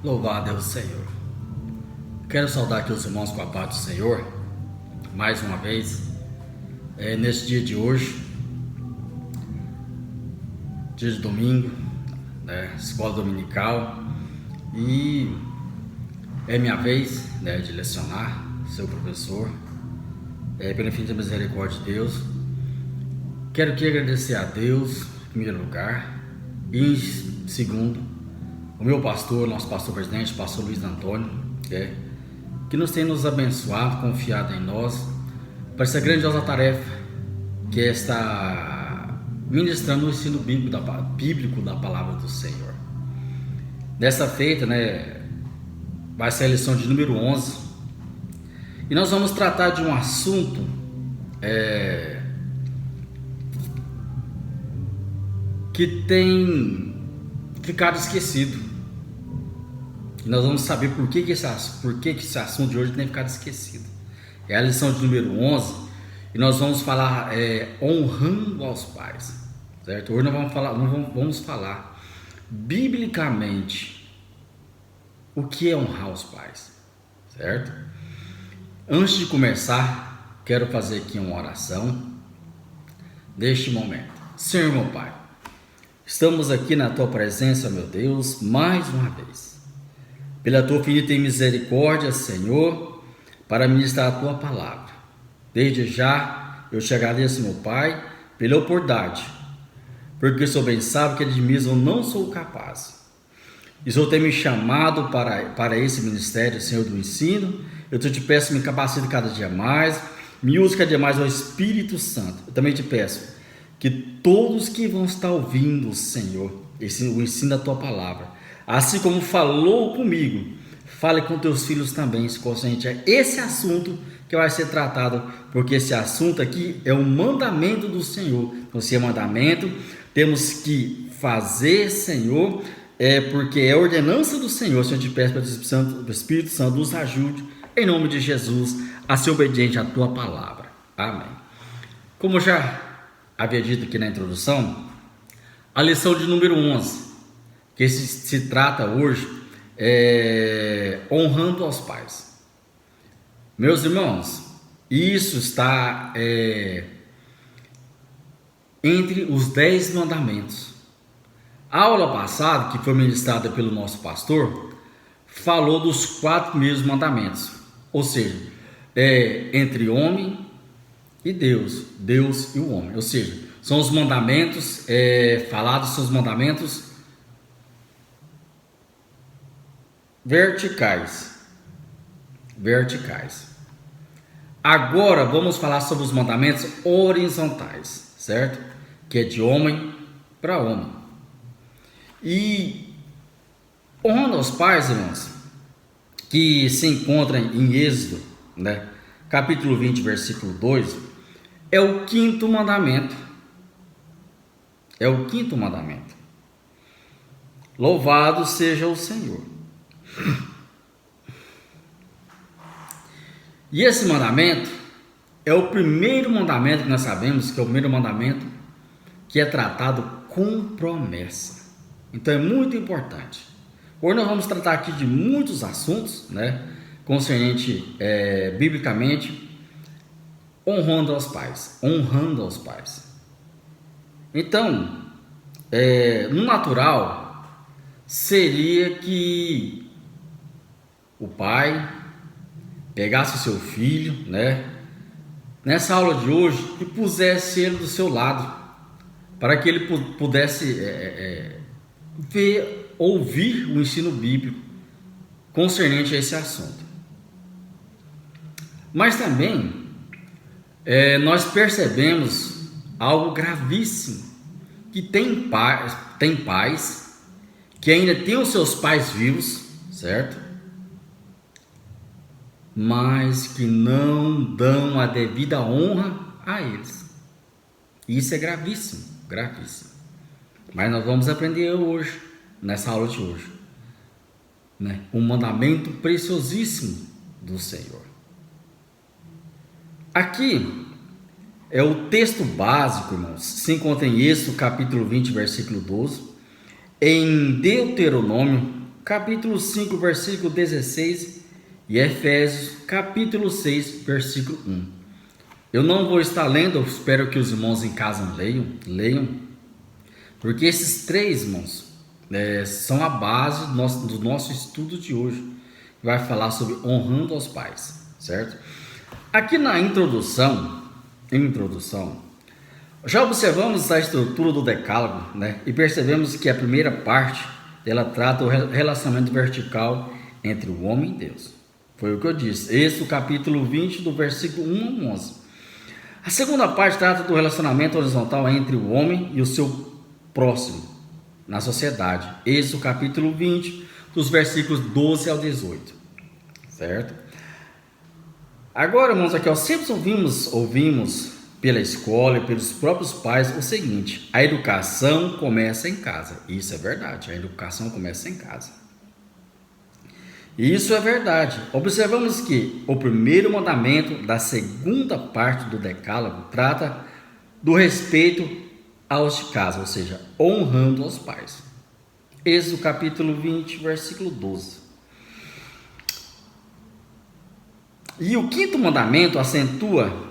Louvado é o Senhor. Quero saudar aqui os irmãos com a paz do Senhor, mais uma vez, nesse dia de hoje, dia de domingo, escola dominical, e é minha vez de lecionar, seu professor, pela infinita misericórdia de Deus. Quero aqui agradecer a Deus, em primeiro lugar, e em segundo, o meu pastor, nosso pastor presidente, pastor Luiz Antônio, que nos abençoado, confiado em nós, para essa grandiosa tarefa, que é estar ministrando o ensino bíblico da palavra do Senhor. Nessa feita, vai ser a lição de número 11, e nós vamos tratar de um assunto que tem ficado esquecido. E nós vamos saber por que esse assunto de hoje tem ficado esquecido. É a lição de número 11, e nós vamos falar honrando aos pais, certo? Hoje nós vamos falar biblicamente o que é honrar os pais, certo? Antes de começar, quero fazer aqui uma oração neste momento. Senhor, meu Pai, estamos aqui na Tua presença, meu Deus, mais uma vez. Pela Tua infinita misericórdia, Senhor, para ministrar a Tua palavra. Desde já, eu te agradeço, meu Pai, pela oportunidade, porque o Senhor bem sabe que de mim eu não sou capaz. E o Senhor tem me chamado para esse ministério, Senhor, do ensino. Eu te peço, me capacite cada dia mais, me use cada dia mais ao Espírito Santo. Eu também te peço que todos que vão estar ouvindo, Senhor, o ensino da Tua palavra, assim como falou comigo, fale com teus filhos também, se consciente é esse assunto que vai ser tratado, porque esse assunto aqui é um mandamento do Senhor. Então, se é mandamento, temos que fazer, Senhor, porque é ordenança do Senhor. Senhor, eu te peço para o Espírito Santo nos ajude, em nome de Jesus, a ser obediente à Tua palavra. Amém. Como eu já havia dito aqui na introdução, a lição de número 11, que se trata hoje, honrando aos pais. Meus irmãos, isso está entre os 10 mandamentos. A aula passada, que foi ministrada pelo nosso pastor, falou dos 4 primeiros mandamentos, ou seja, entre homem e Deus e o homem, ou seja, são os mandamentos falados, são os mandamentos verticais. Agora vamos falar sobre os mandamentos horizontais, certo? Que é de homem para homem. E honrando aos pais, irmãos, que se encontra em Êxodo, capítulo 20, versículo 2, é o quinto mandamento. Louvado seja o Senhor. E esse mandamento é o primeiro mandamento que nós sabemos, que é o primeiro mandamento que é tratado com promessa. Então é muito importante. Hoje nós vamos tratar aqui de muitos assuntos, concernente biblicamente, honrando aos pais. Então, no natural, seria que o pai pegasse o seu filho, nessa aula de hoje, e pusesse ele do seu lado, para que ele pudesse ouvir o ensino bíblico concernente a esse assunto. Mas também nós percebemos algo gravíssimo, que tem pais que ainda têm os seus pais vivos, certo? Mas que não dão a devida honra a eles. Isso é gravíssimo. Mas nós vamos aprender hoje, nessa aula de hoje, um mandamento preciosíssimo do Senhor. Aqui é o texto básico, irmãos, se encontra em Êxodo capítulo 20, versículo 12, em Deuteronômio capítulo 5, versículo 16 e Efésios, capítulo 6, versículo 1. Eu não vou estar lendo, eu espero que os irmãos em casa leiam, porque esses três, irmãos, são a base do nosso estudo de hoje, que vai falar sobre honrando aos pais, certo? Aqui na introdução, já observamos a estrutura do decálogo, né? E percebemos que a primeira parte, ela trata o relacionamento vertical entre o homem e Deus. Foi o que eu disse. Esse é o capítulo 20, do versículo 1 ao 11. A segunda parte trata do relacionamento horizontal entre o homem e o seu próximo na sociedade. Esse é o capítulo 20, dos versículos 12 ao 18. Certo? Agora, irmãos, aqui, sempre ouvimos pela escola e pelos próprios pais o seguinte: a educação começa em casa. Isso é verdade, a educação começa em casa. Isso é verdade. Observamos que o primeiro mandamento da segunda parte do decálogo trata do respeito aos de casa, ou seja, honrando aos pais. Êxodo capítulo 20, versículo 12. E o quinto mandamento acentua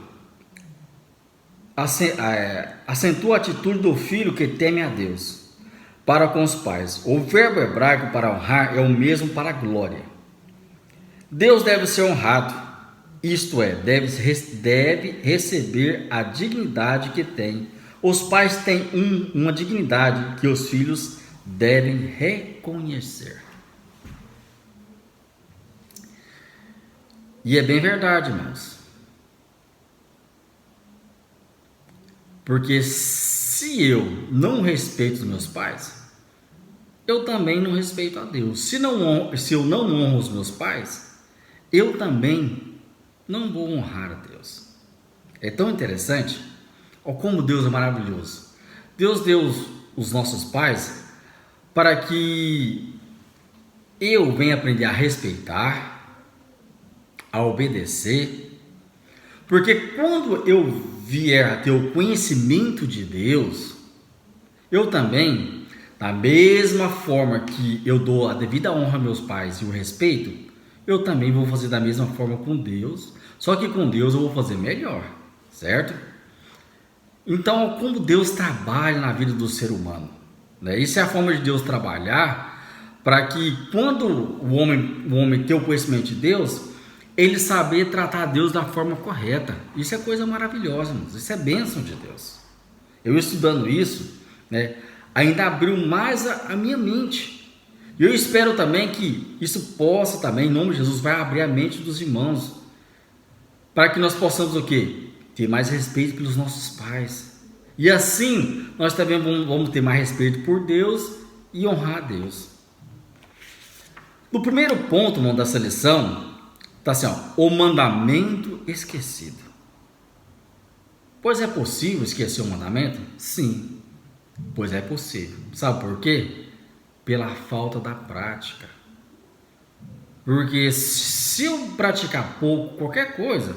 a atitude do filho que teme a Deus para com os pais. O verbo hebraico para honrar é o mesmo para a glória. Deus deve ser honrado, isto é, deve receber a dignidade que tem. Os pais têm uma dignidade que os filhos devem reconhecer. E é bem verdade, irmãos. Porque se eu não respeito os meus pais, eu também não respeito a Deus. Se eu não honro os meus pais, eu também não vou honrar a Deus. É tão interessante. Olha como Deus é maravilhoso. Deus deu os nossos pais para que eu venha aprender a respeitar, a obedecer, porque quando eu vier a ter o conhecimento de Deus, eu também, da mesma forma que eu dou a devida honra a meus pais e o respeito, eu também vou fazer da mesma forma com Deus, só que com Deus eu vou fazer melhor, certo? Então, como Deus trabalha na vida do ser humano, né? Isso é a forma de Deus trabalhar, para que quando o homem ter o conhecimento de Deus, ele saber tratar Deus da forma correta. Isso é coisa maravilhosa, irmãos. Isso é bênção de Deus. Eu estudando isso, né, ainda abriu mais a minha mente. E eu espero também que isso possa também, em nome de Jesus, vai abrir a mente dos irmãos, para que nós possamos o quê? Ter mais respeito pelos nossos pais. E assim, nós também vamos ter mais respeito por Deus e honrar a Deus. No primeiro ponto, irmão, dessa lição, está assim, o mandamento esquecido. Pois é possível esquecer o mandamento? Sim, pois é possível. Sabe por quê? Pela falta da prática. Porque se eu praticar pouco qualquer coisa,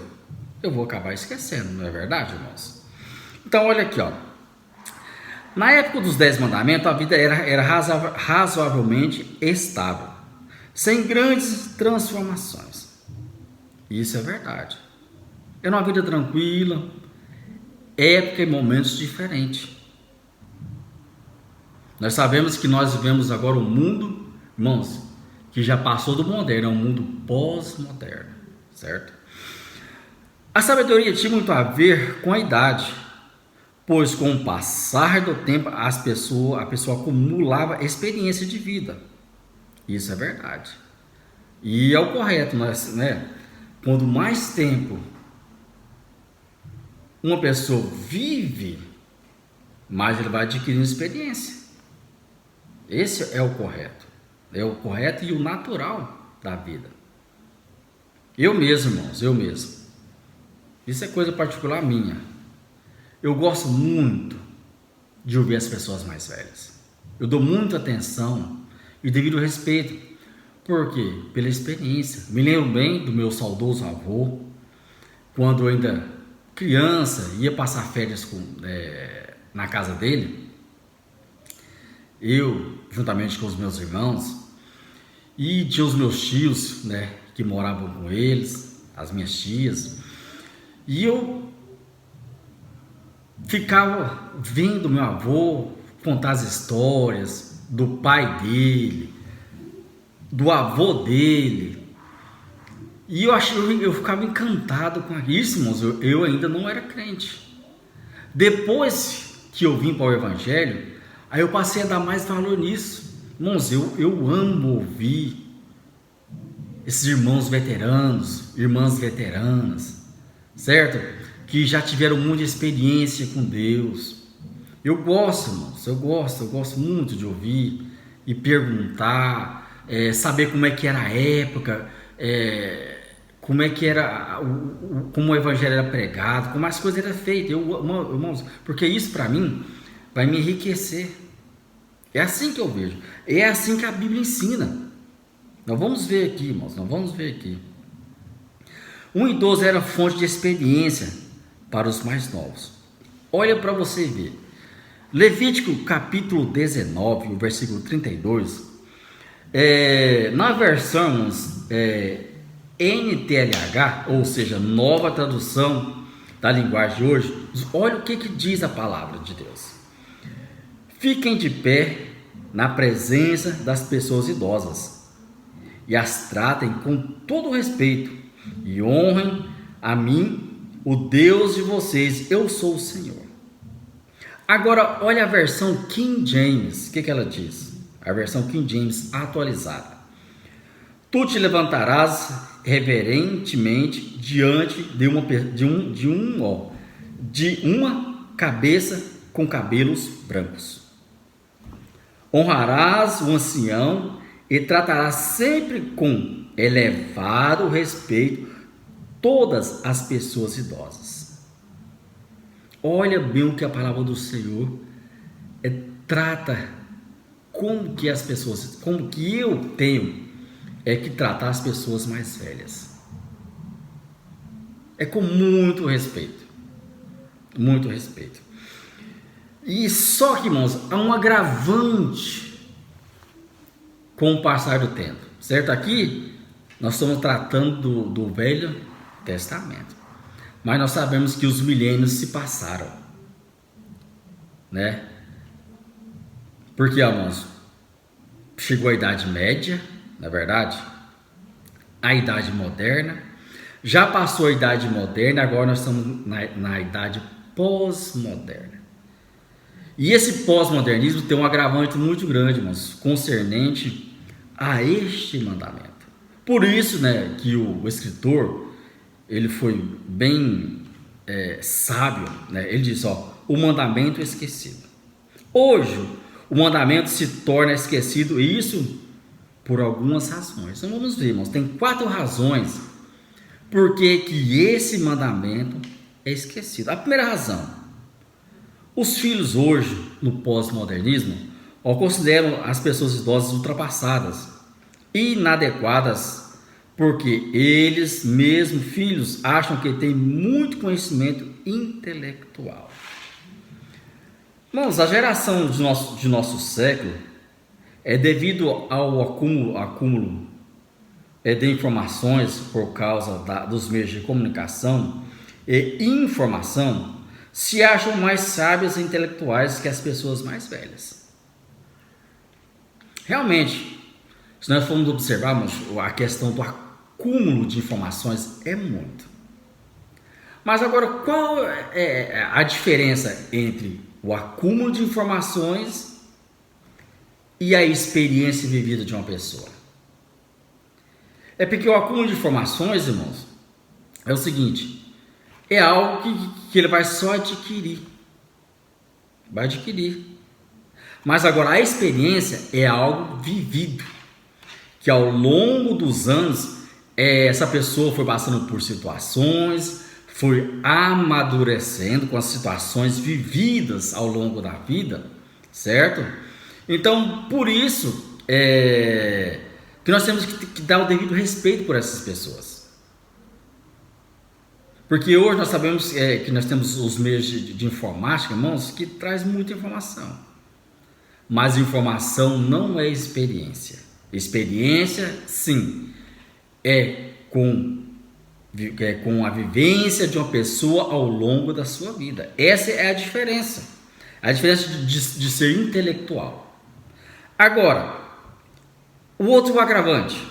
eu vou acabar esquecendo, não é verdade, irmãos? Então, olha aqui, na época dos 10 mandamentos, a vida era razoavelmente estável, sem grandes transformações. Isso é verdade. Era uma vida tranquila, época e momentos diferentes. Nós sabemos que nós vivemos agora um mundo, irmãos, que já passou do moderno, é um mundo pós-moderno, certo? A sabedoria tinha muito a ver com a idade, pois com o passar do tempo a pessoa acumulava experiência de vida. Isso é verdade. E é o correto, né? Quando mais tempo uma pessoa vive, mais ele vai adquirindo experiência. Esse é o correto. É o correto e o natural da vida. Eu mesmo, irmãos, eu mesmo. Isso é coisa particular minha. Eu gosto muito de ouvir as pessoas mais velhas. Eu dou muita atenção e devido respeito. Por quê? Pela experiência. Me lembro bem do meu saudoso avô, quando eu ainda criança, ia passar férias na casa dele. Eu, juntamente com os meus irmãos, E tinha os meus tios, né, que moravam com eles, as minhas tias. E eu ficava vendo meu avô contar as histórias do pai dele, do avô dele. E eu ficava encantado com isso, irmãos. Eu ainda não era crente. Depois que eu vim para o Evangelho, aí eu passei a dar mais valor nisso. Irmãos, eu amo ouvir esses irmãos veteranos, irmãs veteranas, certo? Que já tiveram muita experiência com Deus. Eu gosto, irmãos, eu gosto muito de ouvir e perguntar, saber como é que era a época, como é que era, como o evangelho era pregado, como as coisas eram feitas. Irmãos, porque isso para mim vai me enriquecer. É assim que eu vejo, é assim que a Bíblia ensina. Nós vamos ver aqui, irmãos, nós vamos ver aqui. Um idoso era fonte de experiência para os mais novos. Olha para você ver. Levítico capítulo 19, o versículo 32. Na versão NTLH, ou seja, nova tradução da linguagem de hoje, olha o que diz a palavra de Deus. Fiquem de pé na presença das pessoas idosas e as tratem com todo respeito e honrem a mim, o Deus de vocês. Eu sou o Senhor. Agora olha a versão King James, o que ela diz? A versão King James atualizada. Tu te levantarás reverentemente diante de uma cabeça com cabelos brancos. Honrarás o ancião e tratarás sempre com elevado respeito todas as pessoas idosas. Olha bem o que a palavra do Senhor trata, como que as pessoas, como que eu tenho que tratar as pessoas mais velhas. É com muito respeito. Muito respeito. E só que, irmãos, há um agravante com o passar do tempo, certo? Aqui nós estamos tratando do Velho Testamento, mas nós sabemos que os milênios se passaram, né? Porque, irmãos, chegou a Idade Média, na verdade, a Idade Moderna, já passou a Idade Moderna, agora nós estamos na Idade Pós-Moderna. E esse pós-modernismo tem um agravante muito grande, irmãos, concernente a este mandamento. Por isso, né, que o escritor, ele foi bem sábio, né? Ele diz, o mandamento esquecido. Hoje, o mandamento se torna esquecido, e isso por algumas razões. Então vamos ver, irmãos, tem 4 razões por que esse mandamento é esquecido. A primeira razão: os filhos hoje, no pós-modernismo, consideram as pessoas idosas ultrapassadas, inadequadas, porque eles mesmos, filhos, acham que têm muito conhecimento intelectual. Irmãos, a geração de nosso século devido ao acúmulo de informações por causa dos meios de comunicação e informação, se acham mais sábios e intelectuais que as pessoas mais velhas. Realmente, se nós formos observarmos, a questão do acúmulo de informações é muito. Mas agora, qual é a diferença entre o acúmulo de informações e a experiência vivida de uma pessoa? É porque o acúmulo de informações, irmãos, é o seguinte: é algo que ele vai só adquirir. Vai adquirir. Mas agora a experiência é algo vivido, que ao longo dos anos essa pessoa foi passando por situações, foi amadurecendo com as situações vividas ao longo da vida, certo? Então, por isso que nós temos que dar o devido respeito por essas pessoas. Porque hoje nós sabemos que nós temos os meios de informática, irmãos, que traz muita informação. Mas informação não é experiência. Experiência, sim, é com a vivência de uma pessoa ao longo da sua vida. Essa é a diferença. A diferença de ser intelectual. Agora, o outro agravante.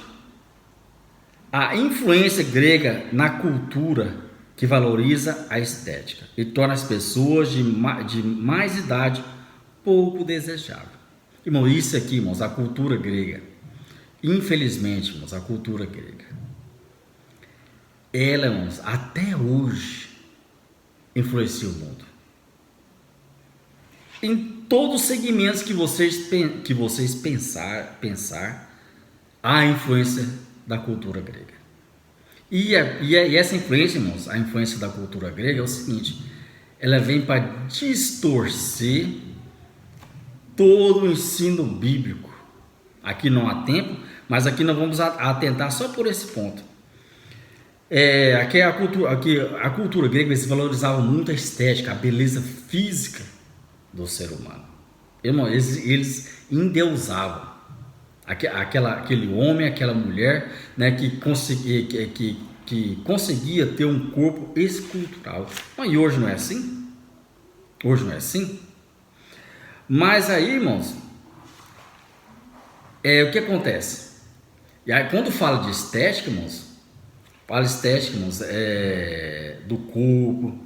A influência grega na cultura que valoriza a estética e torna as pessoas de mais idade pouco desejável. Irmão, isso aqui, irmãos, a cultura grega. Infelizmente, irmãos, a cultura grega, ela, irmãos, até hoje influencia o mundo. Em todos os segmentos que vocês pensar, há a influência da cultura grega. E essa influência, irmãos, a influência da cultura grega é o seguinte: ela vem para distorcer todo o ensino bíblico. Aqui não há tempo, mas aqui nós vamos atentar só por esse ponto. A cultura grega, eles valorizavam muito a estética, a beleza física do ser humano. Irmão, eles endeusavam aquele homem, aquela mulher, né, que conseguia ter um corpo escultural. E hoje não é assim? Hoje não é assim? Mas aí, irmãos, o que acontece? E aí, quando fala de estética, irmãos, do corpo,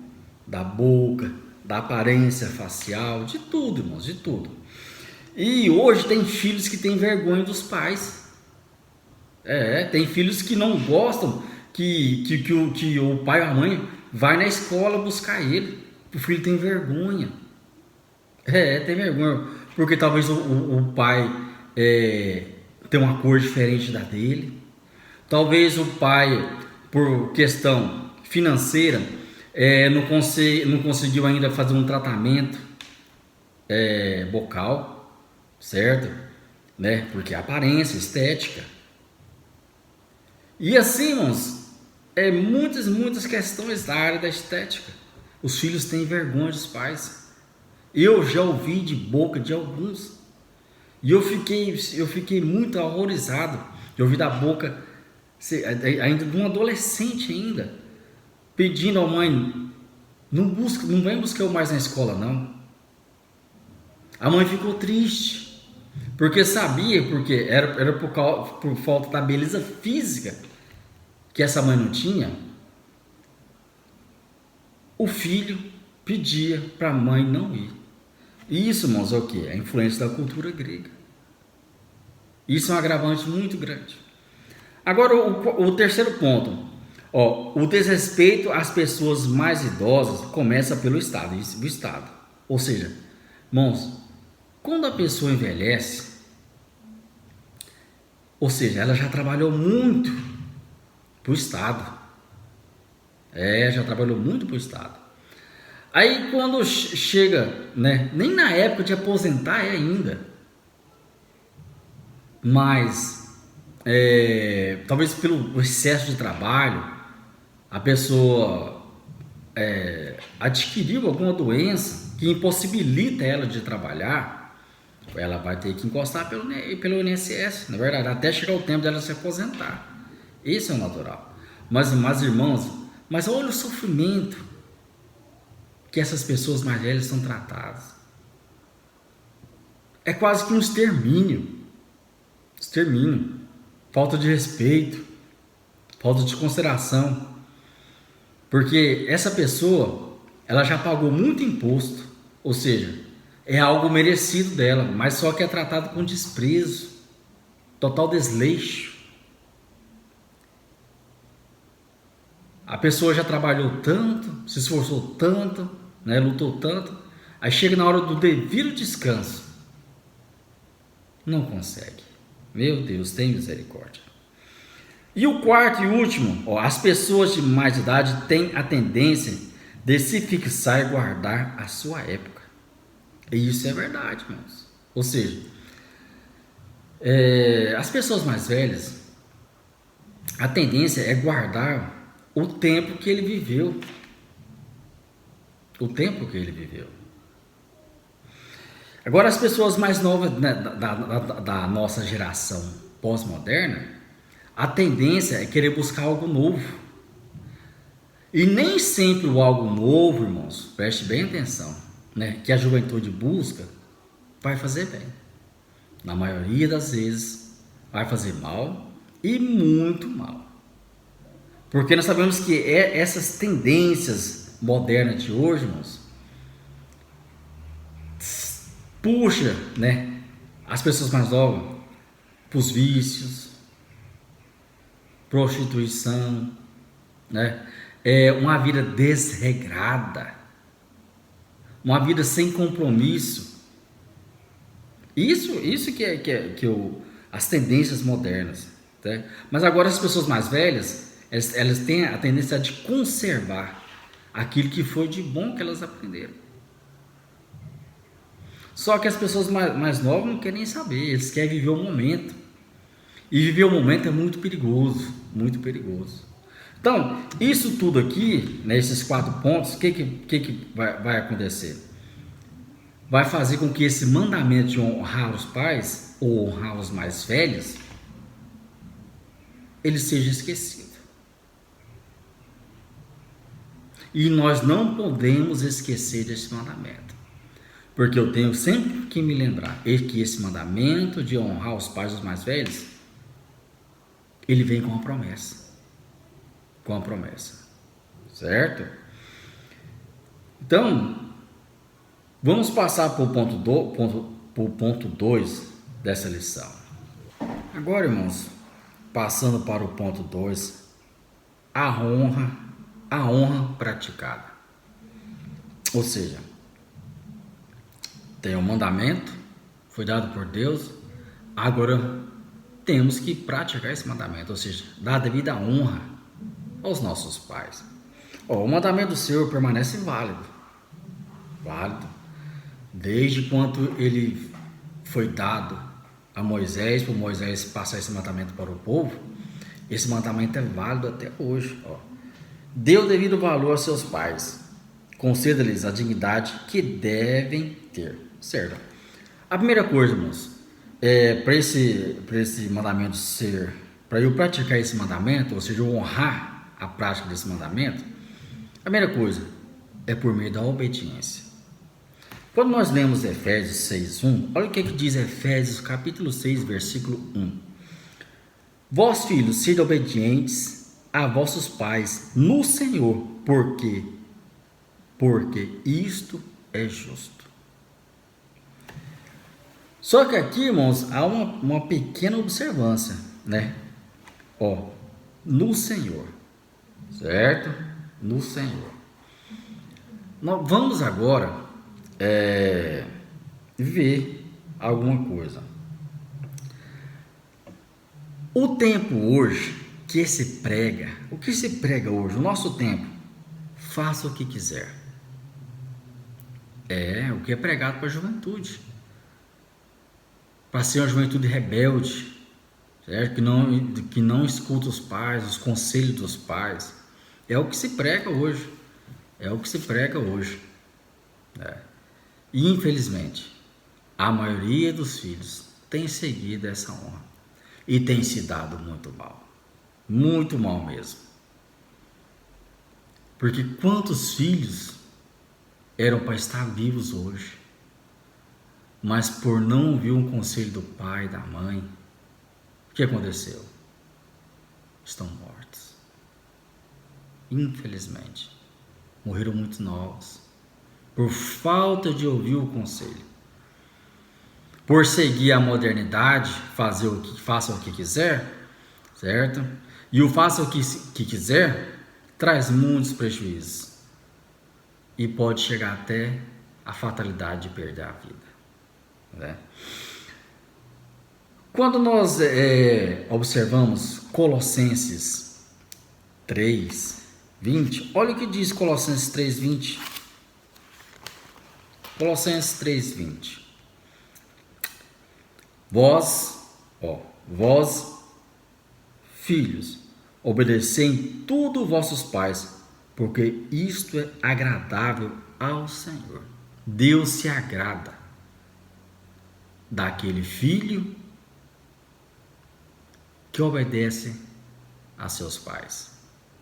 da boca, da aparência facial, de tudo, irmãos, de tudo. E hoje tem filhos que têm vergonha dos pais. Tem filhos que não gostam que o pai ou a mãe vai na escola buscar ele. O filho tem vergonha. Tem vergonha. Porque talvez o pai tenha uma cor diferente da dele. Talvez o pai, por questão financeira, não conseguiu ainda fazer um tratamento bucal, certo? Né? Porque a aparência, estética. E assim, irmãos, muitas questões da área da estética. Os filhos têm vergonha dos pais. Eu já ouvi de boca de alguns. E eu fiquei muito horrorizado de ouvir da boca, ainda de um adolescente ainda, pedindo à mãe: não vem buscar eu mais na escola, não. A mãe ficou triste, porque sabia, porque era por falta da beleza física que essa mãe não tinha. O filho pedia para a mãe não ir. Isso, irmãos, é o que? A influência da cultura grega. Isso é um agravante muito grande. Agora, o terceiro ponto. O desrespeito às pessoas mais idosas começa pelo Estado. O Estado. Ou seja, irmãos, quando a pessoa envelhece, ou seja, ela já trabalhou muito para o Estado. Já trabalhou muito para o Estado. Aí quando chega, né, nem na época de aposentar ainda, mas talvez pelo excesso de trabalho, a pessoa adquiriu alguma doença que impossibilita ela de trabalhar, ela vai ter que encostar pelo INSS, na verdade, até chegar o tempo dela se aposentar. Isso é o natural. Mas irmãos, mas olha o sofrimento que essas pessoas mais velhas são tratadas. É quase que um extermínio. Falta de respeito, falta de consideração. Porque essa pessoa, ela já pagou muito imposto, ou seja, é algo merecido dela, mas só que é tratado com desprezo, total desleixo. A pessoa já trabalhou tanto, se esforçou tanto, né, lutou tanto, aí chega na hora do devido descanso, não consegue. Meu Deus, tem misericórdia. E o quarto e último, as pessoas de mais idade têm a tendência de se fixar e guardar a sua época. E isso é verdade, irmãos. Ou seja, as pessoas mais velhas, a tendência é guardar o tempo que ele viveu. O tempo que ele viveu. Agora, as pessoas mais novas, né, da nossa geração, pós-moderna, a tendência é querer buscar algo novo. E nem sempre o algo novo, irmãos, preste bem atenção, né, que a juventude busca, vai fazer bem. Na maioria das vezes, vai fazer mal e muito mal. Porque nós sabemos que essas tendências modernas de hoje, irmãos, puxa, né, as pessoas mais novas para os vícios, prostituição, né, uma vida desregrada, uma vida sem compromisso. Isso que as tendências modernas, tá? Mas agora as pessoas mais velhas, elas têm a tendência de conservar aquilo que foi de bom que elas aprenderam. Só que as pessoas mais novas não querem saber, eles querem viver o momento. E viver o momento é muito perigoso, muito perigoso. Então, isso tudo aqui, né, esses 4 pontos, o que vai acontecer? Vai fazer com que esse mandamento de honrar os pais, ou honrar os mais velhos, ele seja esquecido. E nós não podemos esquecer desse mandamento. Porque eu tenho sempre que me lembrar que esse mandamento de honrar os pais dos mais velhos, ele vem com uma promessa. Com a promessa. Certo? Então, vamos passar para o ponto 2 dessa lição. Agora, irmãos, passando para o ponto 2, a honra praticada. Ou seja, tem um mandamento, foi dado por Deus, agora temos que praticar esse mandamento, ou seja, dar a devida honra aos nossos pais. O mandamento do Senhor permanece válido, desde quando ele foi dado a Moisés, para Moisés passar esse mandamento para o povo. Esse mandamento é válido até hoje. Dê o devido valor aos seus pais, conceda-lhes a dignidade que devem ter. Certo? A primeira coisa, irmãos, para esse mandamento ser, para eu praticar esse mandamento, ou seja, eu honrar a prática desse mandamento, a primeira coisa é por meio da obediência. Quando nós lemos Efésios 6:1, olha o que diz Efésios capítulo 6, versículo 1. Vós, filhos, sede obedientes a vossos pais no Senhor, porque isto é justo. Só que aqui, irmãos, há uma pequena observância, né? No Senhor, certo? No Senhor. Nós vamos agora ver alguma coisa. O tempo hoje que se prega, o que se prega hoje, o nosso tempo, faça o que quiser. O que é pregado para a juventude. Para ser uma juventude rebelde, certo? Que não escuta os pais, os conselhos dos pais. É o que se prega hoje. E infelizmente, a maioria dos filhos tem seguido essa honra e tem se dado muito mal mesmo. Porque quantos filhos eram para estar vivos hoje, mas por não ouvir um conselho do pai, da mãe, o que aconteceu? Estão mortos. Infelizmente, morreram muito novos, por falta de ouvir o conselho, por seguir a modernidade, faça o que quiser, certo? E o faça o que quiser traz muitos prejuízos e pode chegar até a fatalidade de perder a vida. Né? Quando nós observamos Colossenses 3:20, olha o que diz Colossenses 3:20. Colossenses 3:20. Vós, filhos, obedecei em tudo vossos pais, porque isto é agradável ao Senhor. Deus se agrada daquele filho que obedece a seus pais.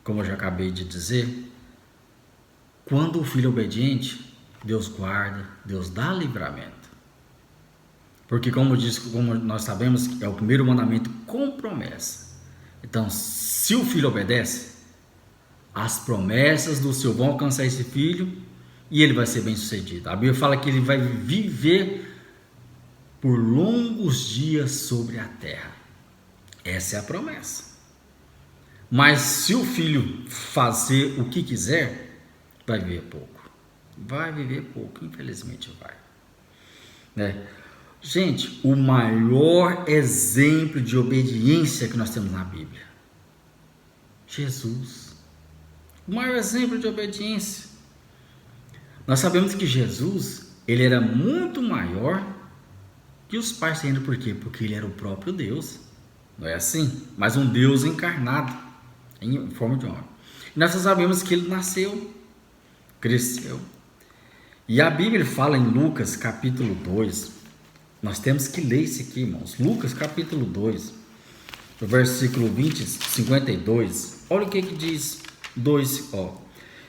Como eu já acabei de dizer, quando o filho é obediente, Deus guarda, Deus dá livramento. Porque como nós sabemos, é o primeiro mandamento com promessa. Então, se o filho obedece, as promessas do Senhor vão alcançar esse filho e ele vai ser bem sucedido. A Bíblia fala que ele vai viver por longos dias sobre a terra. Essa é a promessa. Mas se o filho fazer o que quiser, vai viver pouco. Vai viver pouco, infelizmente vai. Né? Gente, o maior exemplo de obediência que nós temos na Bíblia, Jesus. O maior exemplo de obediência. Nós sabemos que Jesus, ele era muito maior que os pais ainda. Por quê? Porque ele era o próprio Deus. Não é assim? Mas um Deus encarnado em forma de homem. E nós sabemos que ele nasceu, cresceu. E a Bíblia fala em Lucas capítulo 2. Nós temos que ler isso aqui, irmãos. Lucas capítulo 2, no versículo 52. Olha o que diz 2, ó.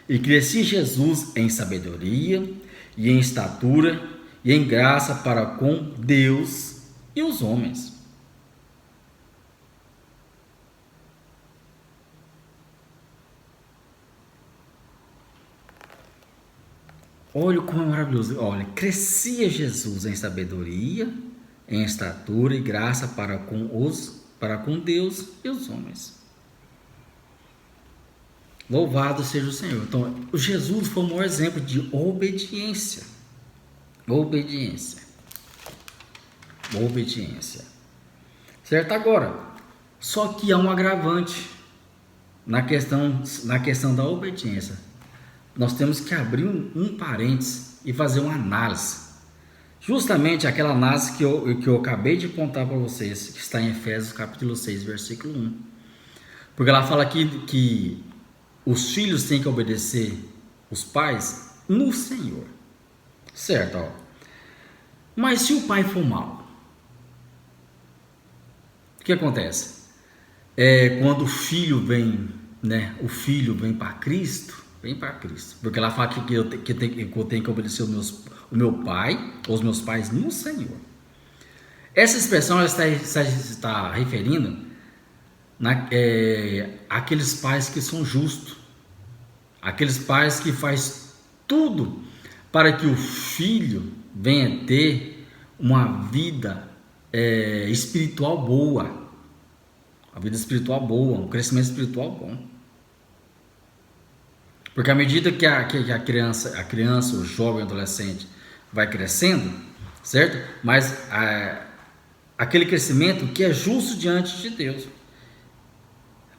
E crescia Jesus em sabedoria e em estatura e em graça para com Deus e os homens. Olha como é maravilhoso. Olha, crescia Jesus em sabedoria, em estatura e graça para com Deus e os homens. Louvado seja o Senhor. Então, Jesus foi o maior exemplo de obediência. Obediência. Certo? Agora, só que há um agravante na questão da obediência. Nós temos que abrir um parênteses e fazer uma análise. Justamente aquela análise que eu acabei de apontar para vocês, que está em Efésios capítulo 6, versículo 1. Porque ela fala aqui que os filhos têm que obedecer os pais no Senhor. Certo, ó. Mas se o pai for mau, o que acontece? Quando o filho vem, né? O filho vem para Cristo. Porque ela fala que eu tenho que obedecer o meu pai, ou os meus pais no Senhor. Essa expressão ela está referindo àqueles pais que são justos, aqueles pais que fazem tudo para que o filho venha ter uma vida espiritual boa, um crescimento espiritual bom. Porque à medida que a criança, o jovem, o adolescente vai crescendo, certo? Mas aquele crescimento que é justo diante de Deus.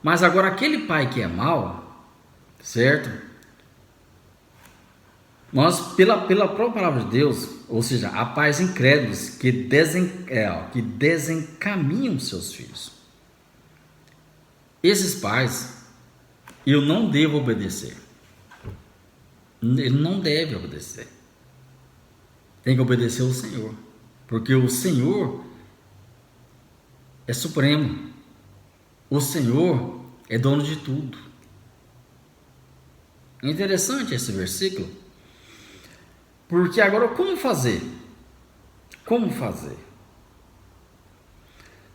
Mas agora aquele pai que é mau, certo? Nós, pela própria palavra de Deus, ou seja, há pais incrédulos que desencaminham seus filhos. Esses pais, eu não devo obedecer. Ele não deve obedecer. Tem que obedecer ao Senhor. Porque o Senhor é supremo. O Senhor é dono de tudo. É interessante esse versículo. Porque agora como fazer?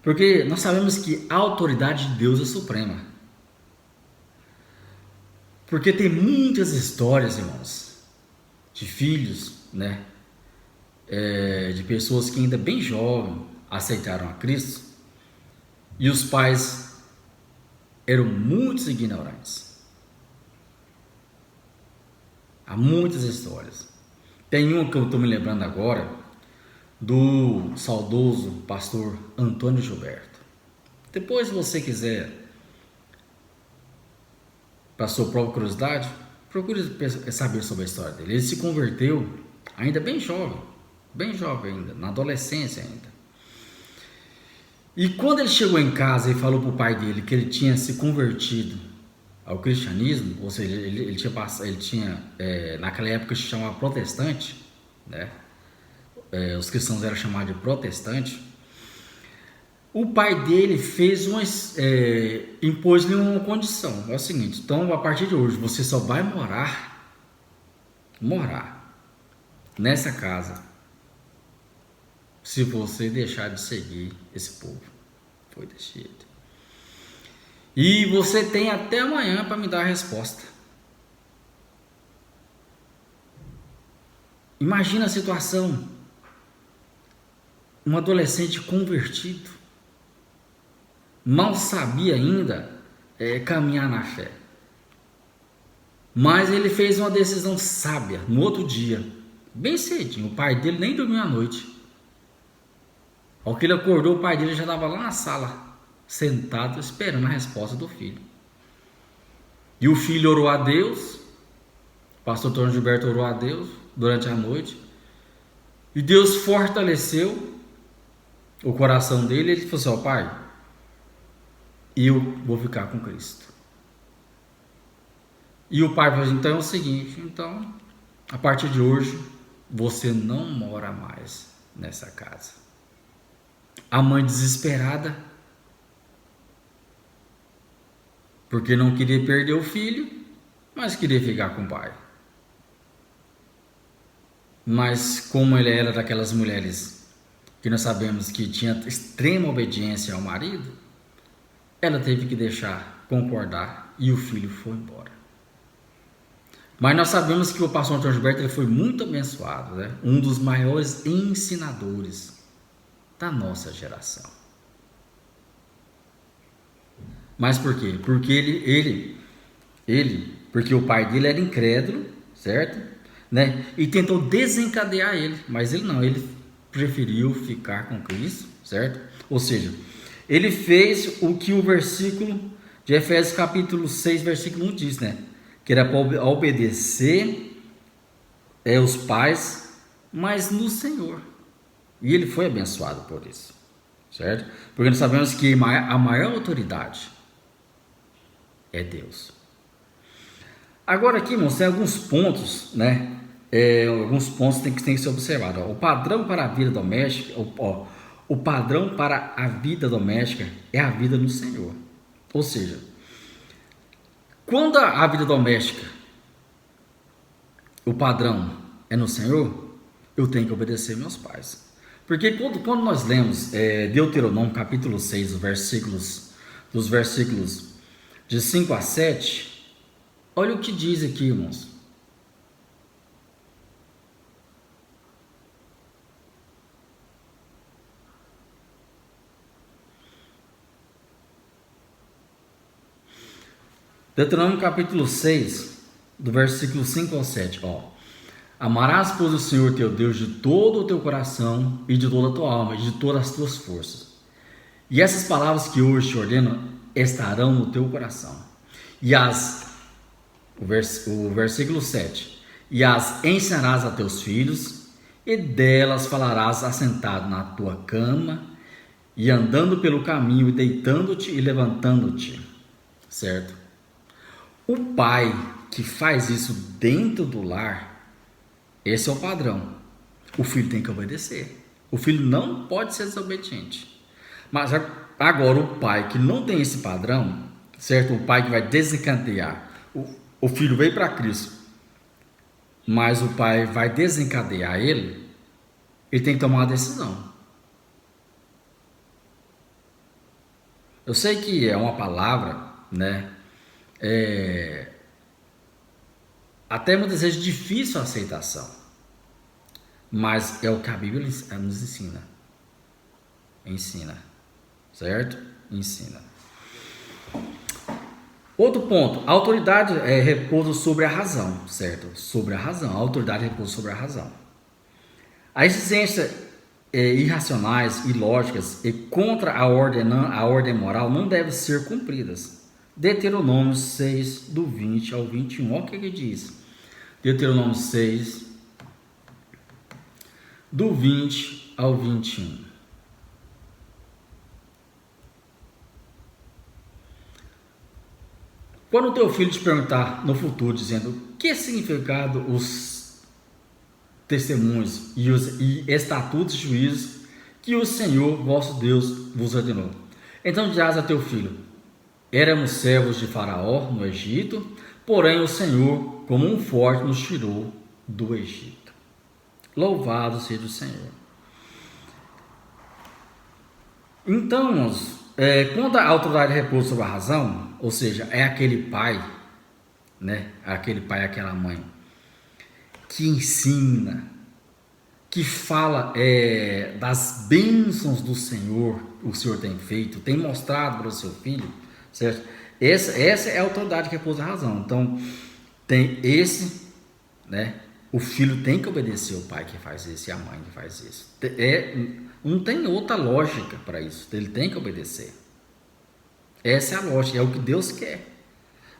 Porque nós sabemos que a autoridade de Deus é suprema. Porque tem muitas histórias, irmãos, de filhos, né? De pessoas que ainda bem jovens aceitaram a Cristo e os pais eram muito ignorantes. Há muitas histórias. Tem uma que eu estou me lembrando agora do saudoso pastor Antônio Gilberto. Depois, se você quiser, para sua própria curiosidade, procure saber sobre a história dele. Ele se converteu ainda bem jovem ainda, na adolescência ainda. E quando ele chegou em casa e falou para o pai dele que ele tinha se convertido ao cristianismo, ou seja, ele tinha naquela época se chamava protestante, né? Os cristãos eram chamados de protestante. O pai dele fez impôs-lhe uma condição. É o seguinte: então, a partir de hoje, você só vai morar nessa casa se você deixar de seguir esse povo. Foi desse jeito. E você tem até amanhã para me dar a resposta. Imagina a situação: um adolescente convertido, mal sabia ainda caminhar na fé, mas ele fez uma decisão sábia. No outro dia, bem cedinho, o pai dele nem dormiu à noite. Ao que ele acordou, o pai dele já estava lá na sala, sentado, esperando a resposta do filho. E o filho orou a Deus, o pastor Antônio Gilberto orou a Deus durante a noite, e Deus fortaleceu o coração dele. Ele falou assim: ó, pai, eu vou ficar com Cristo. E o pai falou assim: então é o seguinte, então, a partir de hoje, você não mora mais nessa casa. A mãe desesperada, porque não queria perder o filho, mas queria ficar com o pai. Mas como ele era daquelas mulheres que nós sabemos que tinha extrema obediência ao marido, ela teve que deixar concordar e o filho foi embora. Mas nós sabemos que o pastor Antônio Gilberto ele foi muito abençoado, né? Um dos maiores ensinadores da nossa geração. Mas por quê? Porque porque o pai dele era incrédulo, certo? Né? E tentou desencadear ele, mas ele preferiu ficar com Cristo, certo? Ou seja, ele fez o que o versículo de Efésios capítulo 6, versículo 1 diz, né? Que era para obedecer os pais, mas no Senhor. E ele foi abençoado por isso, certo? Porque nós sabemos que a maior autoridade é Deus. Agora aqui, irmãos, tem alguns pontos, né? Alguns pontos tem que ser observados. O padrão para a vida doméstica, o padrão para a vida doméstica é a vida no Senhor. Ou seja, quando a vida doméstica, o padrão é no Senhor, eu tenho que obedecer meus pais. Porque quando nós lemos Deuteronômio capítulo 6, dos versículos de 5 a 7, olha o que diz aqui, irmãos. Deuteronômio capítulo 6, do versículo 5 ao 7, amarás, pois, o Senhor teu Deus de todo o teu coração e de toda a tua alma e de todas as tuas forças. E essas palavras que hoje te ordeno estarão no teu coração. E o versículo 7, e as ensinarás a teus filhos, e delas falarás assentado na tua cama, e andando pelo caminho, e deitando-te e levantando-te. Certo? O pai que faz isso dentro do lar, esse é o padrão. O filho tem que obedecer. O filho não pode ser desobediente. Mas agora o pai que não tem esse padrão, certo? O pai que vai desencadear. O filho veio para Cristo, mas o pai vai desencadear ele tem que tomar uma decisão. Eu sei que é uma palavra, né? Até muitas vezes difícil a aceitação, mas é o que a Bíblia nos ensina, certo? Ensina. Outro ponto, a autoridade repousa sobre a razão, certo? Sobre a razão, a autoridade repousa sobre a razão. As exigências irracionais, ilógicas e contra a ordem moral não devem ser cumpridas. Deuteronômio 6, do 20 ao 21, olha o que diz. Deuteronômio 6, do 20 ao 21. Quando o teu filho te perguntar no futuro, dizendo que significado os testemunhos e estatutos e juízos que o Senhor vosso Deus vos ordenou. Então dirás a teu filho: éramos servos de Faraó no Egito, porém o Senhor, como um forte, nos tirou do Egito. Louvado seja o Senhor. Então, irmãos, quando a autoridade repousa sobre a razão, ou seja, é aquele pai, né? Aquele pai, aquela mãe, que ensina, que fala das bênçãos do Senhor, o Senhor tem feito, tem mostrado para o seu filho, certo? Essa é a autoridade que repousa a razão. Então, tem esse, né? O filho tem que obedecer o pai que faz isso e a mãe que faz isso. Não tem outra lógica para isso. Ele tem que obedecer. Essa é a lógica, é o que Deus quer.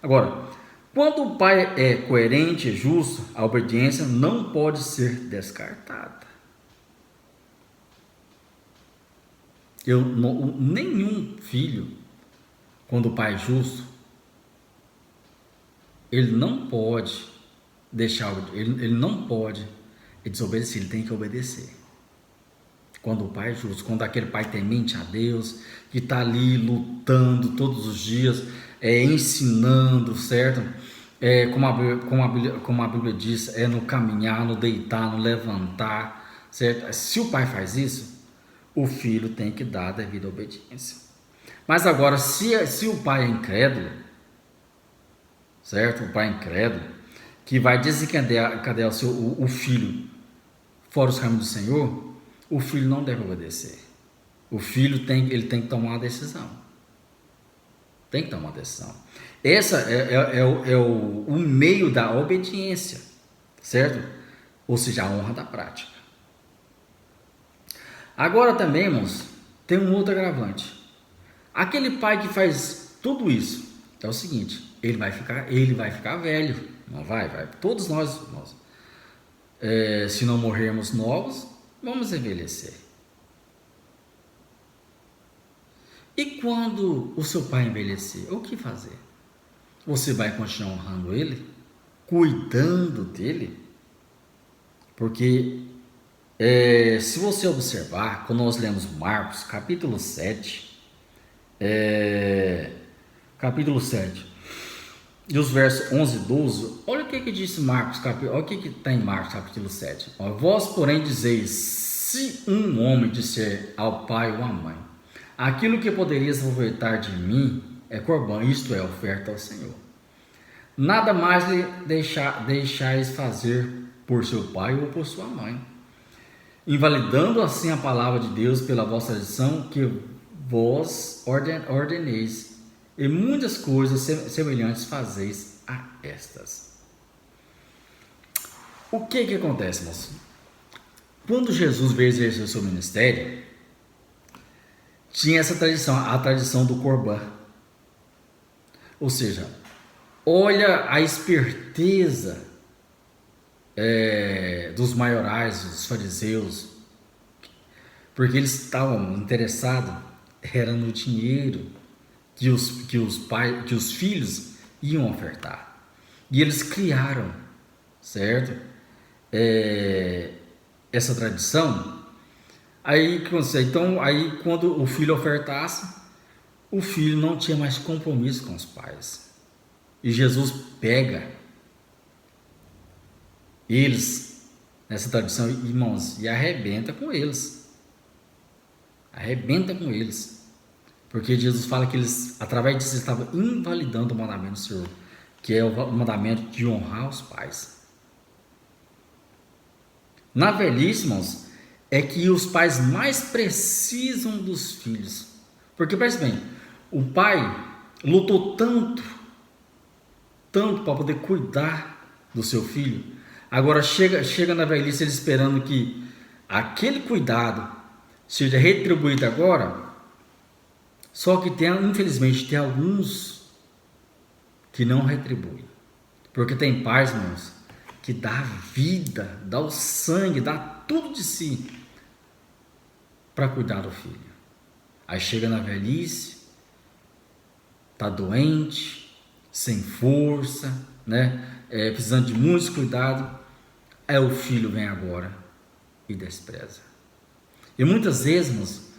Agora, quando o pai é coerente e justo, a obediência não pode ser descartada. Nenhum filho, quando o pai é justo, ele não pode ele não pode desobedecer, ele tem que obedecer. Quando o pai é justo, quando aquele pai temente a Deus, que está ali lutando todos os dias, ensinando, certo? Como a Bíblia diz, no caminhar, no deitar, no levantar, certo? Se o pai faz isso, o filho tem que dar a devida obediência. Mas agora, se o pai é incrédulo, certo? O pai é incrédulo, que vai desencadear o filho fora os caminhos do Senhor, o filho não deve obedecer. O filho tem que tomar uma decisão. Tem que tomar uma decisão. Essa é o meio da obediência, certo? Ou seja, a honra da prática. Agora também, irmãos, tem um outro agravante. Aquele pai que faz tudo isso, é o seguinte: ele vai ficar velho. Não vai. Todos nós se não morrermos novos, vamos envelhecer. E quando o seu pai envelhecer, o que fazer? Você vai continuar honrando ele? Cuidando dele? Porque se você observar, quando nós lemos Marcos, capítulo 7, e os versos 11 e 12, olha o que disse Marcos, olha o que está em Marcos capítulo 7. Vós, porém, dizeis: se um homem disser ao pai ou à mãe, aquilo que poderias aproveitar de mim é corbã, isto é, oferta ao Senhor, nada mais lhe deixais fazer por seu pai ou por sua mãe, invalidando assim a palavra de Deus pela vossa tradição que vós ordeneis, e muitas coisas semelhantes fazeis a estas. O que acontece, moço? Quando Jesus veio exercer o seu ministério, tinha essa tradição, a tradição do corbã. Ou seja, olha a esperteza dos maiorais, dos fariseus, porque eles estavam interessados era no dinheiro que os filhos iam ofertar. E eles criaram, certo? Essa tradição. Então, aí quando o filho ofertasse, o filho não tinha mais compromisso com os pais. E Jesus pega eles nessa tradição, irmãos, e arrebenta com eles. Porque Jesus fala que eles, através disso, estavam invalidando o mandamento do Senhor, que é o mandamento de honrar os pais. Na velhice, irmãos, é que os pais mais precisam dos filhos. Porque, preste bem, o pai lutou tanto para poder cuidar do seu filho. Agora chega na velhice ele esperando que aquele cuidado seja retribuído agora. Só que infelizmente tem alguns que não retribuem. Porque tem pais, irmãos, que dá a vida, dá o sangue, dá tudo de si para cuidar do filho. Aí chega na velhice, tá doente, sem força, né? Precisando de muitos cuidados. Aí o filho vem agora e despreza. E muitas vezes, irmãos,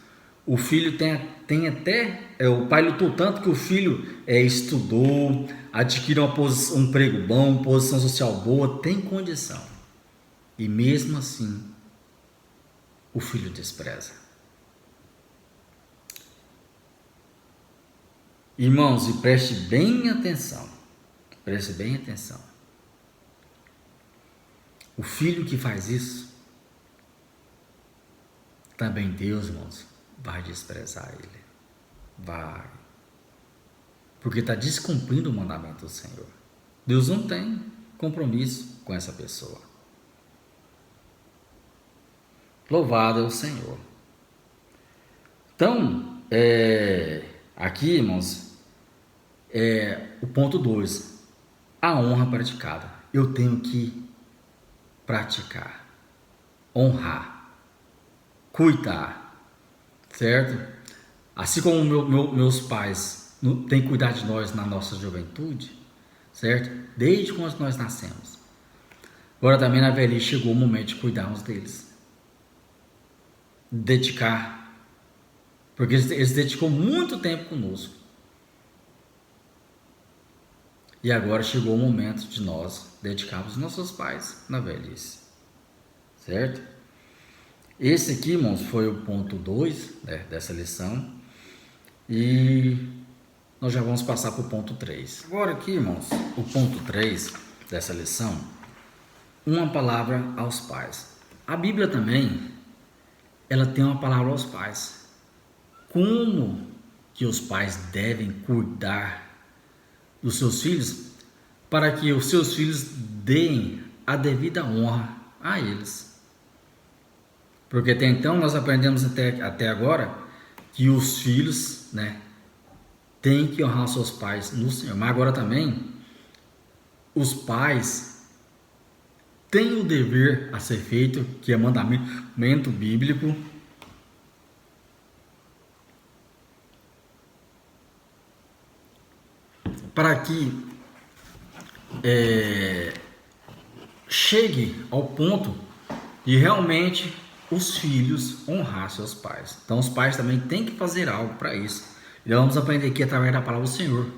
o filho tem até, o pai lutou tanto que o filho estudou, adquiriu um emprego bom, posição social boa, tem condição. E mesmo assim, o filho despreza. Irmãos, e preste bem atenção. Preste bem atenção. O filho que faz isso, também Deus, irmãos, vai desprezar ele. Vai. Porque está descumprindo o mandamento do Senhor. Deus não tem compromisso com essa pessoa. Louvado é o Senhor. Então, aqui, irmãos, o ponto 2. A honra praticada. Eu tenho que praticar, honrar, cuidar, certo? Assim como meus pais têm que cuidar de nós na nossa juventude, certo? Desde quando nós nascemos. Agora também na velhice chegou o momento de cuidarmos deles. Dedicar. Porque eles dedicam muito tempo conosco. E agora chegou o momento de nós dedicarmos nossos pais na velhice. Certo? Esse aqui, irmãos, foi o ponto 2, dessa lição. E nós já vamos passar para o ponto 3. Agora aqui, irmãos, o ponto 3 dessa lição, uma palavra aos pais. A Bíblia também, ela tem uma palavra aos pais. Como que os pais devem cuidar dos seus filhos para que os seus filhos deem a devida honra a eles. Porque até então nós aprendemos até agora que os filhos, têm que honrar os seus pais no Senhor. Mas agora também os pais têm o dever a ser feito, que é mandamento bíblico, para que chegue ao ponto de realmente os filhos honrar seus pais. Então os pais também têm que fazer algo para isso. E nós vamos aprender aqui através da palavra do Senhor,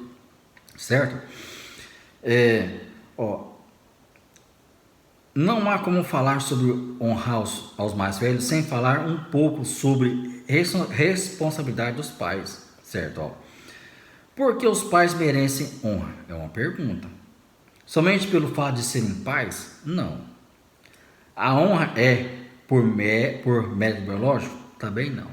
certo? Não há como falar sobre honrar aos mais velhos sem falar um pouco sobre responsabilidade dos pais, certo? Por que os pais merecem honra? É uma pergunta. Somente pelo fato de serem pais? Não. A honra é por mérito biológico? Também não.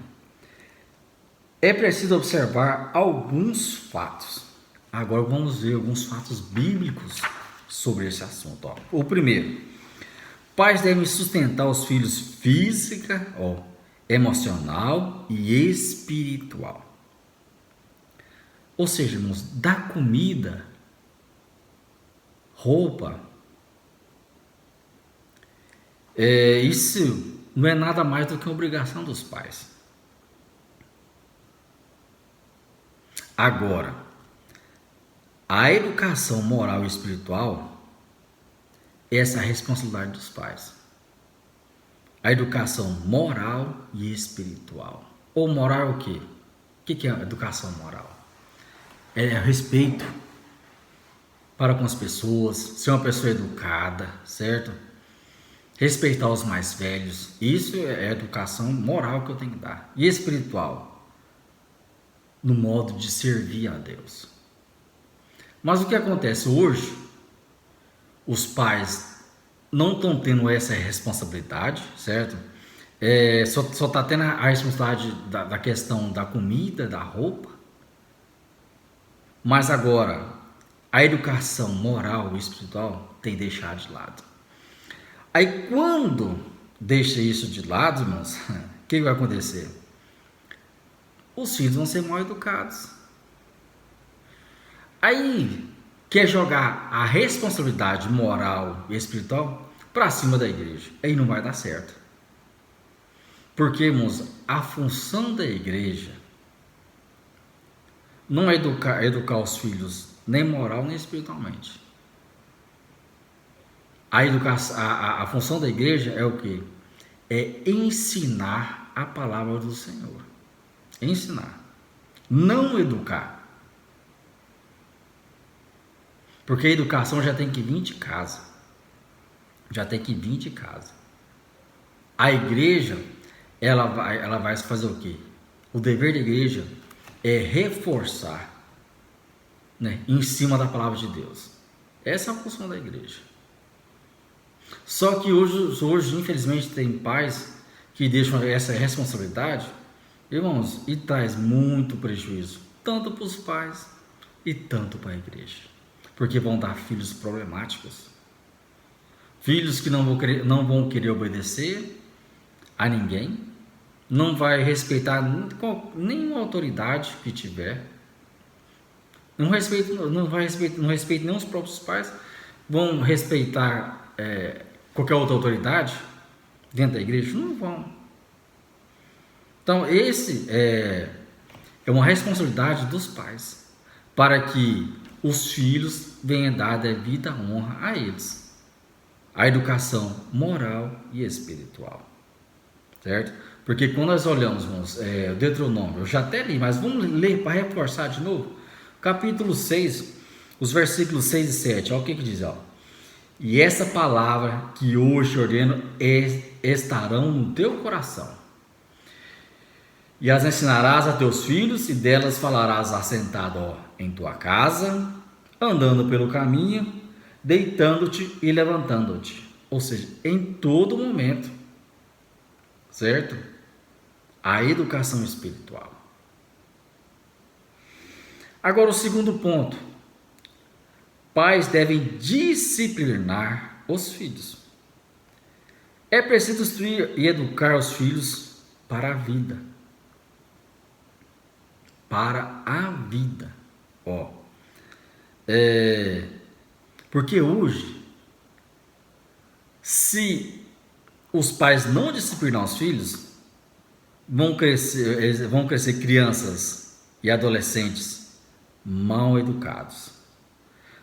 É preciso observar alguns fatos. Agora vamos ver alguns fatos bíblicos sobre esse assunto. O primeiro, pais devem sustentar os filhos física, emocional e espiritual. Ou seja, irmãos, dar comida, roupa, isso não é nada mais do que uma obrigação dos pais. Agora, a educação moral e espiritual, essa é a responsabilidade dos pais. A educação moral e espiritual. Ou moral é o quê? O que é a educação moral? É respeito para com as pessoas, ser uma pessoa educada, certo? Respeitar os mais velhos. Isso é a educação moral que eu tenho que dar. E espiritual? No modo de servir a Deus. Mas o que acontece hoje? Os pais não estão tendo essa responsabilidade, certo? Só está tendo a responsabilidade da questão da comida, da roupa. Mas agora, a educação moral e espiritual tem deixado de lado. Aí quando deixa isso de lado, irmãos, o que vai acontecer? Os filhos vão ser mal educados. Aí quer jogar a responsabilidade moral e espiritual para cima da igreja. Aí não vai dar certo. Porque, irmãos, a função da igreja não é educar os filhos nem moral nem espiritualmente. A função da igreja é o quê? é ensinar a palavra do Senhor. Ensinar, não educar. Porque a educação já tem que vir de casa. Já tem que vir de casa. A igreja, ela vai fazer o quê? O dever da igreja é reforçar, né, em cima da palavra de Deus. Essa é a função da igreja. Só que hoje infelizmente, tem pais que deixam essa responsabilidade, irmãos, e traz muito prejuízo, tanto para os pais e tanto para a igreja. Porque vão dar filhos problemáticos. Filhos que não vão querer obedecer a ninguém, não vai respeitar nenhuma autoridade que tiver, não respeita nem os próprios pais, vão respeitar qualquer outra autoridade dentro da igreja? Não vão. Então, esse é uma responsabilidade dos pais, para que os filhos venham dar devida honra a eles, a educação moral e espiritual, certo? Porque quando nós olhamos, irmãos, o Deuteronômio, eu já até li, mas vamos ler para reforçar de novo, capítulo 6, os versículos 6 e 7, olha o que diz, ó. E essa palavra que hoje ordeno estarão no teu coração, e as ensinarás a teus filhos, e delas falarás assentado em tua casa, andando pelo caminho, deitando-te e levantando-te. Ou seja, em todo momento, certo? A educação espiritual. Agora, o segundo ponto: pais devem disciplinar os filhos. É preciso instruir e educar os filhos para a vida. Para a vida. Porque hoje, se os pais não disciplinar os filhos, vão crescer crianças e adolescentes mal educados,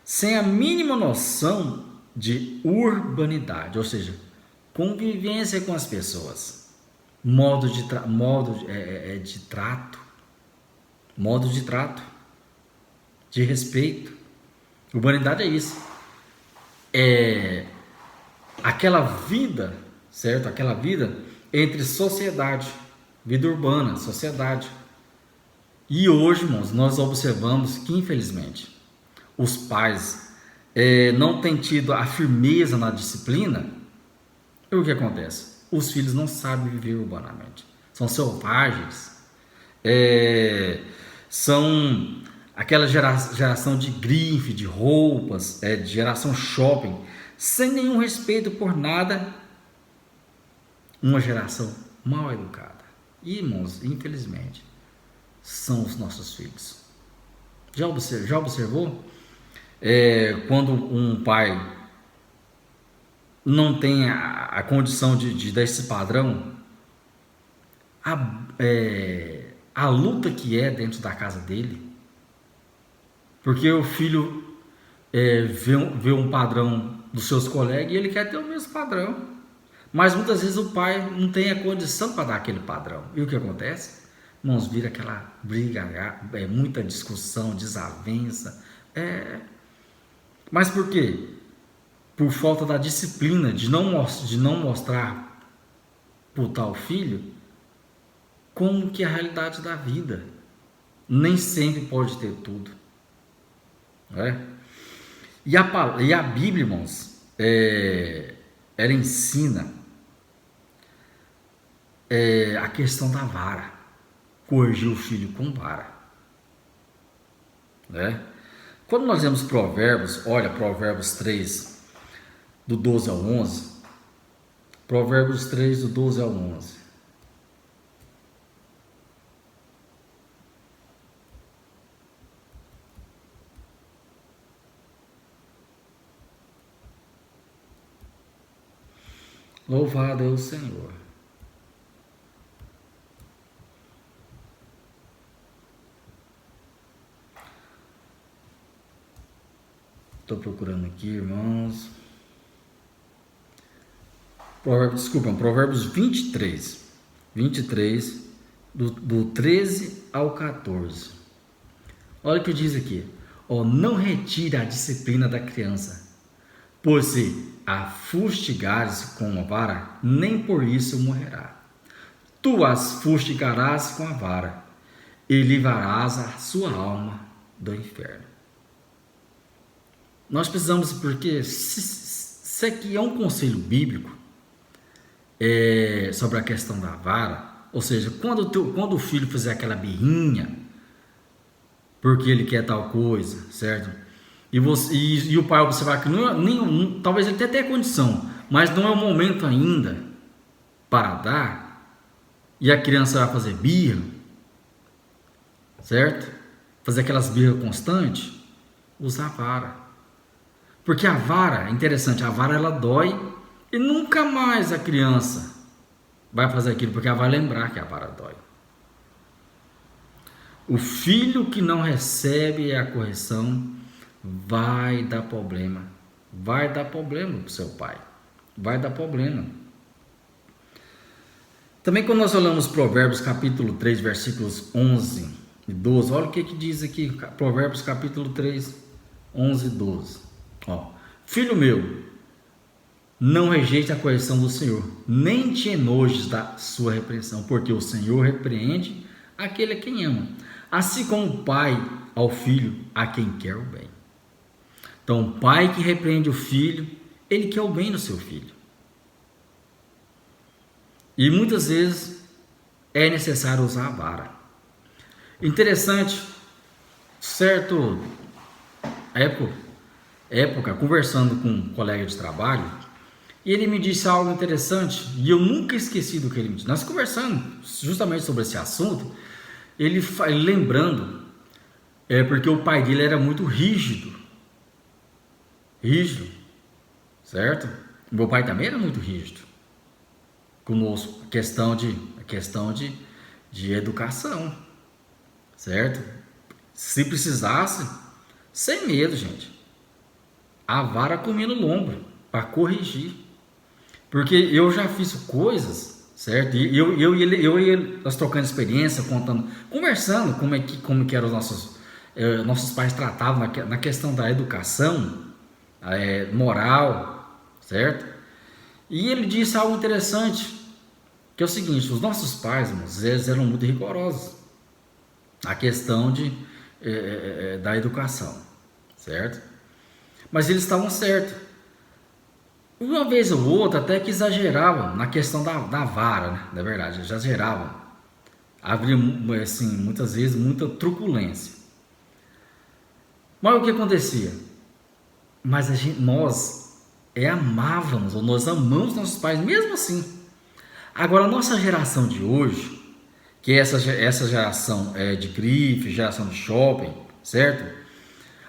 sem a mínima noção de urbanidade, ou seja, convivência com as pessoas, modo de trato, de respeito. Urbanidade é isso, é aquela vida, certo? Aquela vida entre sociedade, vida urbana, sociedade. E hoje, irmãos, nós observamos que, infelizmente, os pais não têm tido a firmeza na disciplina. E o que acontece? Os filhos não sabem viver urbanamente, são selvagens, são aquela geração de grife, de roupas, de geração shopping, sem nenhum respeito por nada, uma geração mal educada. E, irmãos, infelizmente, são os nossos filhos. Já observou? Quando um pai não tem a condição de dar esse padrão, a luta que é dentro da casa dele, porque o filho vê um padrão dos seus colegas e ele quer ter o mesmo padrão, mas muitas vezes o pai não tem a condição para dar aquele padrão. E o que acontece? Irmãos, vira aquela briga, muita discussão, desavença. Mas por quê? Por falta da disciplina, de não mostrar para o tal filho como que é a realidade da vida. Nem sempre pode ter tudo. E a Bíblia, irmãos, ela ensina a questão da vara, corrigir o filho com vara, Quando nós vemos Provérbios, olha, Provérbios 3, do 12 ao 11, Provérbios 3, do 12 ao 11, louvado é o Senhor. Estou procurando aqui, irmãos. Provérbios 23, do 13 ao 14. Olha o que diz aqui. Não retire a disciplina da criança, pois se a fustigares com a vara, nem por isso morrerá. Tu as fustigarás com a vara, e livrarás a sua alma do inferno. Nós precisamos, porque se aqui é um conselho bíblico sobre a questão da vara, ou seja, quando o filho fizer aquela birrinha, porque ele quer tal coisa, certo? E o pai observar que talvez ele até tenha condição, mas não é o momento ainda para dar, e a criança vai fazer birra, certo? Fazer aquelas birras constantes, usar a vara. Porque a vara, é interessante, a vara ela dói e nunca mais a criança vai fazer aquilo, porque ela vai lembrar que a vara dói. O filho que não recebe a correção vai dar problema. Vai dar problema para o seu pai. Vai dar problema. Também quando nós olhamos Provérbios capítulo 3, versículos 11 e 12, olha o que diz aqui, Provérbios capítulo 3, 11 e 12. Filho meu, não rejeite a correção do Senhor, nem te enojes da sua repreensão, porque o Senhor repreende aquele a quem ama, assim como o pai ao filho a quem quer o bem. Então, o pai que repreende o filho, ele quer o bem do seu filho. E muitas vezes é necessário usar a vara. Interessante, certo época, conversando com um colega de trabalho, e ele me disse algo interessante, e eu nunca esqueci do que ele me disse. Nós conversando justamente sobre esse assunto, ele lembrando, porque o pai dele era muito rígido, certo? Meu pai também era muito rígido conosco, a questão de educação, certo? Se precisasse, sem medo, gente, a vara comia no lombo para corrigir, porque eu já fiz coisas, certo? E eu e ele, nós trocando experiência, conversando como que eram os nossos pais tratavam na questão da educação, moral, certo? E ele disse algo interessante, que é o seguinte: os nossos pais, irmãos, eles eram muito rigorosos na questão da educação, certo? Mas eles estavam certos. Uma vez ou outra até que exageravam na questão da vara, né? Na verdade, exageravam. Havia, assim, muitas vezes muita truculência. Mas o que acontecia? Mas nós amávamos, ou nós amamos nossos pais mesmo assim. Agora, a nossa geração de hoje, que é essa geração de grife, geração de shopping, certo?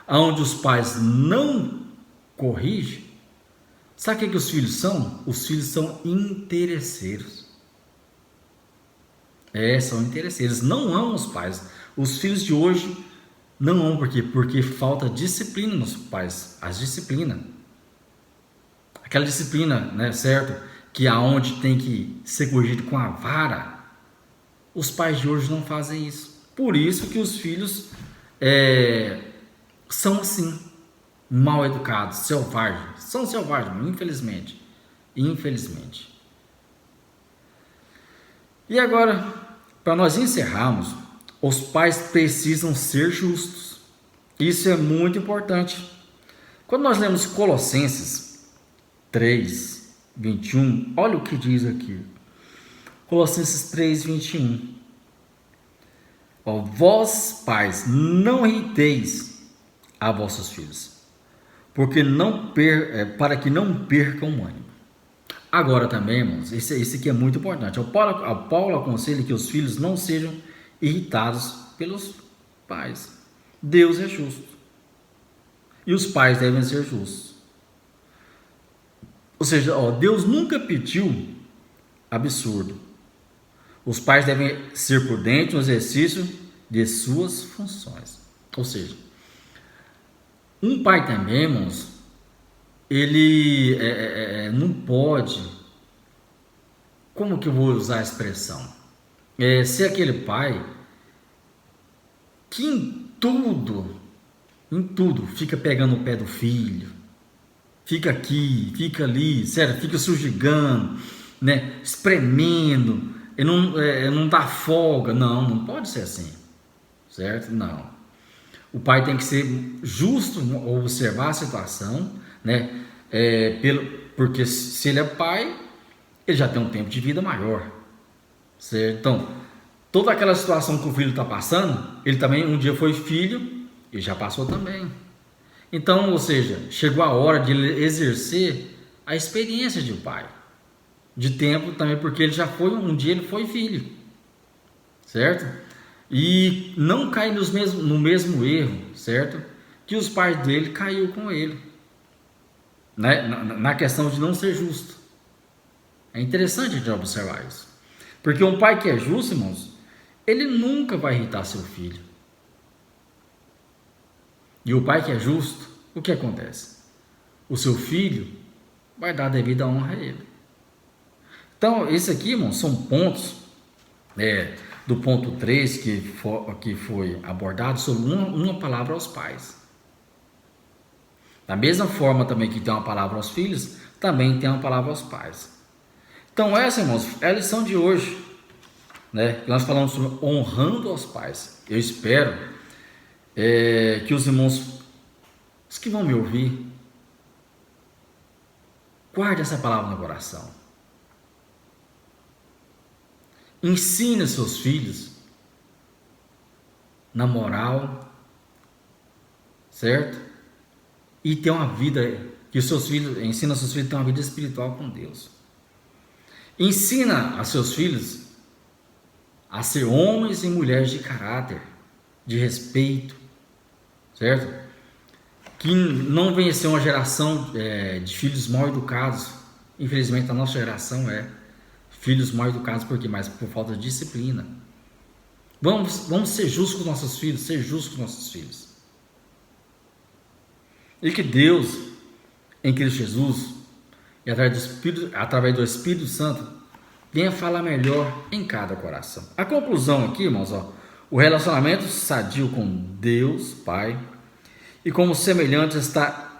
Onde os pais não corrigem, sabe o que os filhos são? Os filhos são interesseiros. São interesseiros, não amam os pais. Os filhos de hoje não amam, por quê? Porque falta disciplina nos pais, as disciplinas. Aquela disciplina, né, certo? Que aonde tem que ser corrigido com a vara, os pais de hoje não fazem isso. Por isso que os filhos são assim, mal educados, selvagens. São selvagens, infelizmente. E agora, para nós encerrarmos, os pais precisam ser justos. Isso é muito importante. Quando nós lemos Colossenses 3, 21, olha o que diz aqui. Colossenses 3, 21. Vós, pais, não irriteis a vossos filhos, para que não percam o ânimo. Agora também, irmãos, esse aqui é muito importante. O Paulo aconselha que os filhos não sejam irritados pelos pais. Deus é justo. E os pais devem ser justos. Ou seja, Deus nunca pediu absurdo. Os pais devem ser prudentes no exercício de suas funções. Ou seja, um pai também, irmãos, ele não pode como que eu vou usar a expressão? Ser aquele pai que em tudo, fica pegando o pé do filho, fica aqui, fica ali, sério, fica sujigando, né, espremendo, e não dá folga. Não pode ser assim, certo? Não. O pai tem que ser justo, observar a situação, né? Porque se ele é pai, ele já tem um tempo de vida maior, certo? Então, toda aquela situação que o filho está passando, ele também um dia foi filho e já passou também. Então, ou seja, chegou a hora de ele exercer a experiência de pai, de tempo também, porque ele já foi, um dia ele foi filho, certo? E não cair no mesmo erro, certo? Que os pais dele caiu com ele, né? Na questão de não ser justo. É interessante a gente observar isso, porque um pai que é justo, irmãos, ele nunca vai irritar seu filho. E o pai que é justo, o que acontece? O seu filho vai dar a devida honra a ele. Então, esse aqui, irmãos, são pontos do ponto 3 que foi abordado sobre uma palavra aos pais. Da mesma forma também que tem uma palavra aos filhos, também tem uma palavra aos pais. Então essa, irmãos, é a lição de hoje, né? Nós falamos sobre honrando aos pais. Eu espero que os irmãos, os que vão me ouvir, guarde essa palavra no coração. Ensine seus filhos na moral, certo? E ter uma vida, ensina seus filhos a ter uma vida espiritual com Deus. Ensina a seus filhos a ser homens e mulheres de caráter, de respeito, certo? Que não venha ser uma geração de filhos mal educados. Infelizmente a nossa geração é filhos mal educados, mas por falta de disciplina. Vamos ser justos com nossos filhos, ser justos com nossos filhos. E que Deus, em Cristo Jesus, e através do Espírito Santo, venha falar melhor em cada coração. A conclusão aqui, irmãos, o relacionamento sadio com Deus, Pai, e como semelhante está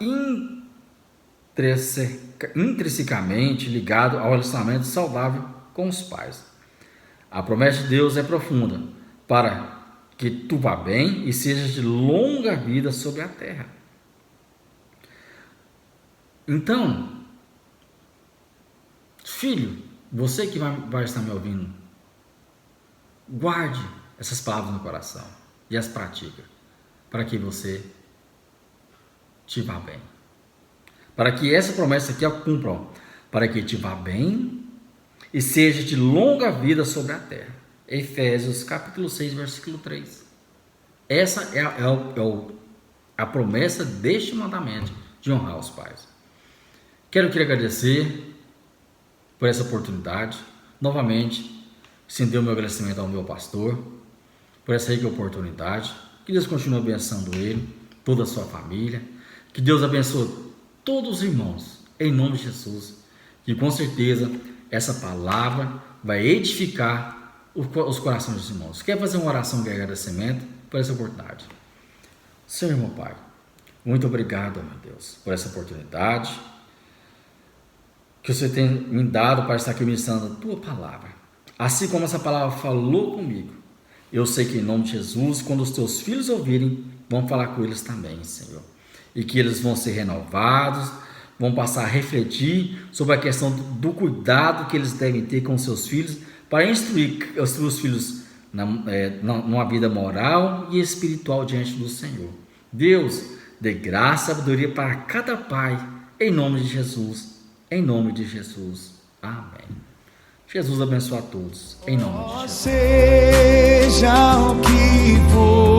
intrinsecamente ligado ao relacionamento saudável com os pais. A promessa de Deus é profunda, para que tu vá bem e sejas de longa vida sobre a terra. Então, filho, você que vai estar me ouvindo, guarde essas palavras no coração e as pratica, para que você te vá bem. Para que essa promessa aqui cumpra, para que te vá bem e seja de longa vida sobre a terra. Efésios capítulo 6, versículo 3. Essa é a promessa deste mandamento de honrar os pais. Quero agradecer por essa oportunidade. Novamente, estender o meu agradecimento ao meu pastor por essa rica oportunidade. Que Deus continue abençoando ele, toda a sua família. Que Deus abençoe todos os irmãos, em nome de Jesus. Que com certeza essa palavra vai edificar os corações dos irmãos. Quer fazer uma oração de agradecimento por essa oportunidade? Senhor, meu Pai, muito obrigado, meu Deus, por essa oportunidade que você tem me dado para estar aqui ministrando a tua palavra. Assim como essa palavra falou comigo, eu sei que em nome de Jesus, quando os teus filhos ouvirem, vão falar com eles também, Senhor. E que eles vão ser renovados, vão passar a refletir sobre a questão do cuidado que eles devem ter com seus filhos, para instruir os filhos numa vida moral e espiritual diante do Senhor. Deus, dê graça e sabedoria para cada pai, em nome de Jesus. Em nome de Jesus. Amém. Jesus abençoe a todos. Em nome de Jesus. Seja o que for.